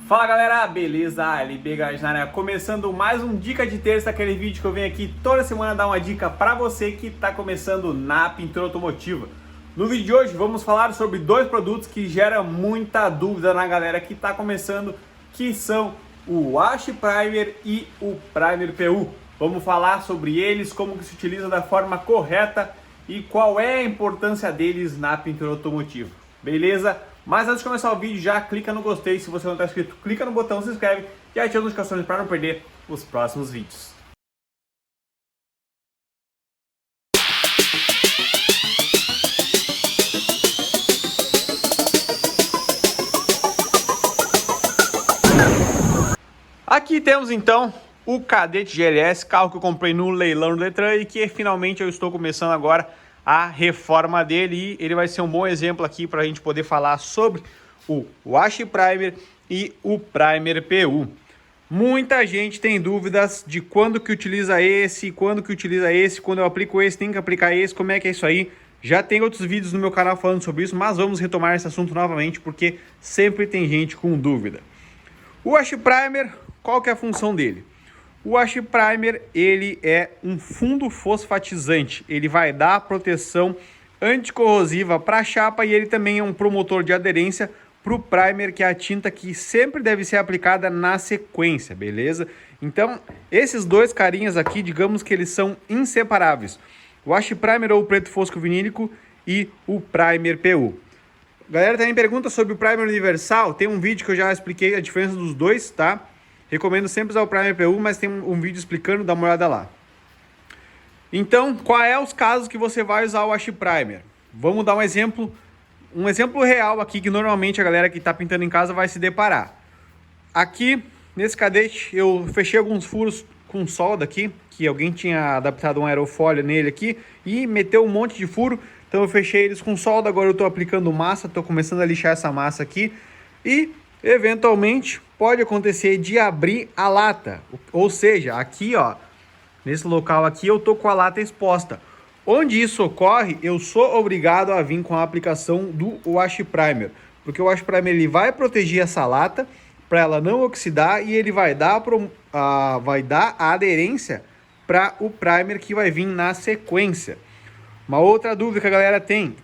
Fala galera, beleza? LB Garage na área, começando mais um Dica de Terça, aquele vídeo que eu venho aqui toda semana dar uma dica para você que está começando na pintura automotiva. No vídeo de hoje vamos falar sobre dois produtos que geram muita dúvida na galera que está começando, que são o Wash Primer e o Primer PU. Vamos falar sobre eles, como que se utiliza da forma correta e qual é a importância deles na pintura automotiva, beleza? Mas antes de começar o vídeo, já clica no gostei. Se você não está inscrito, clica no botão, se inscreve e ativa as notificações para não perder os próximos vídeos. Aqui temos então o Cadete GLS, carro que eu comprei no leilão do Detran e que finalmente eu estou começando agora a reforma dele, e ele vai ser um bom exemplo aqui para a gente poder falar sobre o Wash Primer e o Primer PU. Muita gente tem dúvidas de quando que utiliza esse, quando eu aplico esse, tem que aplicar esse, como é que é isso aí. Já tem outros vídeos no meu canal falando sobre isso, mas vamos retomar esse assunto novamente porque sempre tem gente com dúvida. O Wash Primer, qual que é a função dele? O Wash Primer, ele é um fundo fosfatizante, ele vai dar proteção anticorrosiva para a chapa e ele também é um promotor de aderência para o primer, que é a tinta que sempre deve ser aplicada na sequência, beleza? Então, esses dois carinhas aqui, digamos que eles são inseparáveis. O Wash Primer ou o preto fosco vinílico e o Primer PU. Galera, também pergunta sobre o Primer universal, tem um vídeo que eu já expliquei a diferença dos dois, tá? Recomendo sempre usar o Primer PU, mas tem um vídeo explicando, dá uma olhada lá. Então, qual é os casos que você vai usar o Wash Primer? Vamos dar um exemplo real aqui que normalmente a galera que está pintando em casa vai se deparar. Aqui, nesse cadete, eu fechei alguns furos com solda aqui, que alguém tinha adaptado um aerofólio nele aqui e meteu um monte de furo, então eu fechei eles com solda, agora eu estou aplicando massa, estou começando a lixar essa massa aqui e, eventualmente, pode acontecer de abrir a lata, ou seja, aqui ó, nesse local aqui eu tô com a lata exposta. Onde isso ocorre, eu sou obrigado a vir com a aplicação do Wash Primer, porque o Wash Primer ele vai proteger essa lata para ela não oxidar e ele vai dar a aderência para o primer que vai vir na sequência. Uma outra dúvida que a galera tem,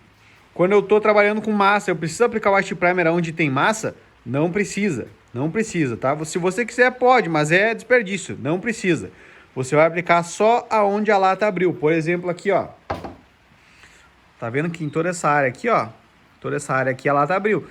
quando eu estou trabalhando com massa, eu preciso aplicar o Wash Primer onde tem massa? Não precisa, tá? Se você quiser pode, mas é desperdício, não precisa. Você vai aplicar só aonde a lata abriu. Por exemplo, aqui, ó. Tá vendo que em toda essa área aqui, ó, toda essa área aqui a lata abriu.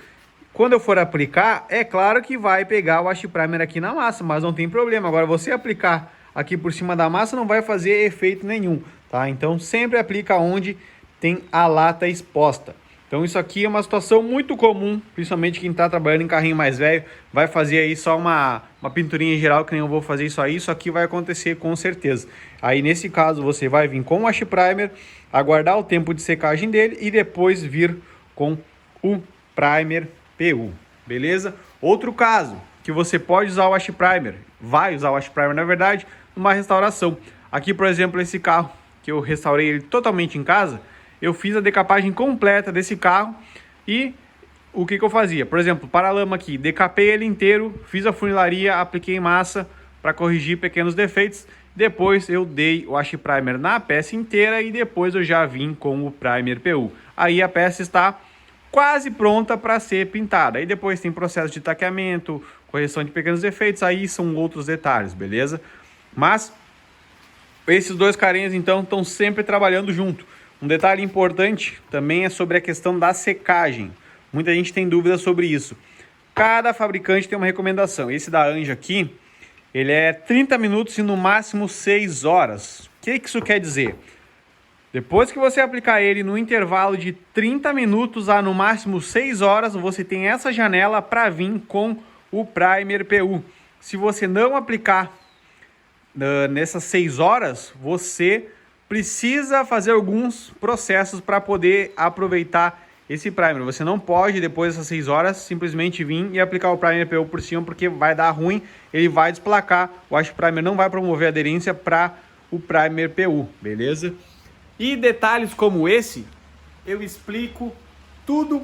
Quando eu for aplicar, é claro que vai pegar o Wash Primer aqui na massa, mas não tem problema. Agora, você aplicar aqui por cima da massa não vai fazer efeito nenhum, tá? Então, sempre aplica onde tem a lata exposta. Então isso aqui é uma situação muito comum, principalmente quem está trabalhando em carrinho mais velho, vai fazer aí só uma pinturinha em geral, que nem eu vou fazer isso aqui vai acontecer com certeza. Aí nesse caso você vai vir com o Wash Primer, aguardar o tempo de secagem dele e depois vir com o Primer PU, beleza? Outro caso, que você pode usar o Wash Primer, vai usar o Wash Primer na verdade, numa restauração. Aqui por exemplo esse carro, que eu restaurei ele totalmente em casa, eu fiz a decapagem completa desse carro e o que eu fazia? Por exemplo, paralama aqui, decapei ele inteiro, fiz a funilaria, apliquei massa para corrigir pequenos defeitos. Depois eu dei o Wash Primer na peça inteira e depois eu já vim com o Primer PU. Aí a peça está quase pronta para ser pintada. Aí depois tem processo de taqueamento, correção de pequenos defeitos, aí são outros detalhes, beleza? Mas esses dois carinhas então estão sempre trabalhando junto. Um detalhe importante também é sobre a questão da secagem. Muita gente tem dúvidas sobre isso. Cada fabricante tem uma recomendação. Esse da Anja aqui, ele é 30 minutos e no máximo 6 horas. O que isso quer dizer? Depois que você aplicar ele no intervalo de 30 minutos a no máximo 6 horas, você tem essa janela para vir com o Primer PU. Se você não aplicar nessas 6 horas, você precisa fazer alguns processos para poder aproveitar esse primer. Você não pode, depois dessas 6 horas, simplesmente vir e aplicar o Primer PU por cima, porque vai dar ruim, ele vai desplacar. O Wash Primer não vai promover aderência para o Primer PU, beleza? E detalhes como esse, eu explico tudo,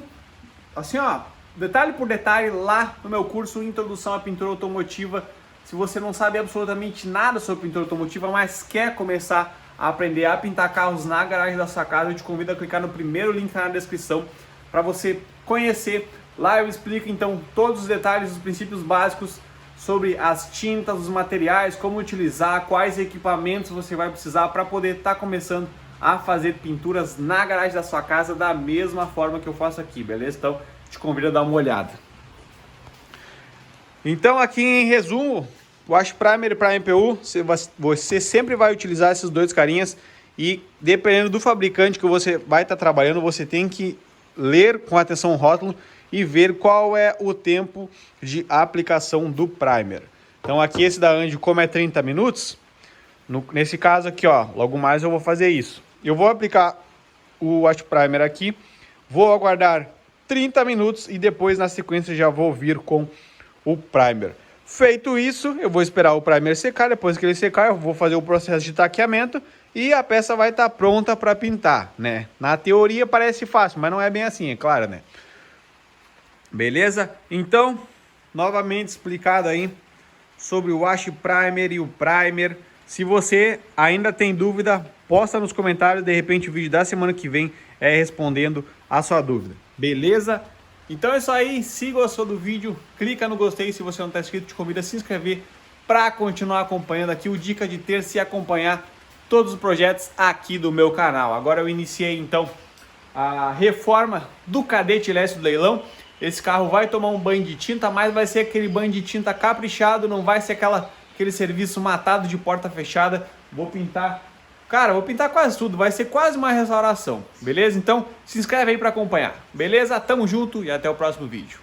assim ó, detalhe por detalhe lá no meu curso Introdução à Pintura Automotiva. Se você não sabe absolutamente nada sobre pintura automotiva, mas quer começar a aprender a pintar carros na garagem da sua casa, eu te convido a clicar no primeiro link na descrição para você conhecer. Lá eu explico então todos os detalhes, os princípios básicos sobre as tintas, os materiais, como utilizar, quais equipamentos você vai precisar para poder estar começando a fazer pinturas na garagem da sua casa da mesma forma que eu faço aqui, beleza? Então te convido a dar uma olhada. Então aqui em resumo, o Wash Primer para MPU, você sempre vai utilizar esses dois carinhas e dependendo do fabricante que você vai estar trabalhando, você tem que ler com atenção o rótulo e ver qual é o tempo de aplicação do primer. Então aqui esse da Andy, como é 30 minutos, nesse caso aqui, ó, logo mais eu vou fazer isso. Eu vou aplicar o Wash Primer aqui, vou aguardar 30 minutos e depois na sequência já vou vir com o primer. Feito isso, eu vou esperar o primer secar, depois que ele secar eu vou fazer o processo de taqueamento e a peça vai estar pronta para pintar, né? Na teoria parece fácil, mas não é bem assim, é claro, né? Beleza? Então, novamente explicado aí sobre o Wash Primer e o primer. Se você ainda tem dúvida, posta nos comentários, de repente o vídeo da semana que vem é respondendo a sua dúvida. Beleza? Então é isso aí, se gostou do vídeo, clica no gostei, se você não está inscrito, te convido a se inscrever para continuar acompanhando aqui o Dica de Terça e acompanhar todos os projetos aqui do meu canal. Agora eu iniciei então a reforma do Kadett LS do leilão. Esse carro vai tomar um banho de tinta, mas vai ser aquele banho de tinta caprichado, não vai ser aquele serviço matado de porta fechada. Vou pintar, cara, vou pintar quase tudo, vai ser quase uma restauração, beleza? Então se inscreve aí para acompanhar, beleza? Tamo junto e até o próximo vídeo.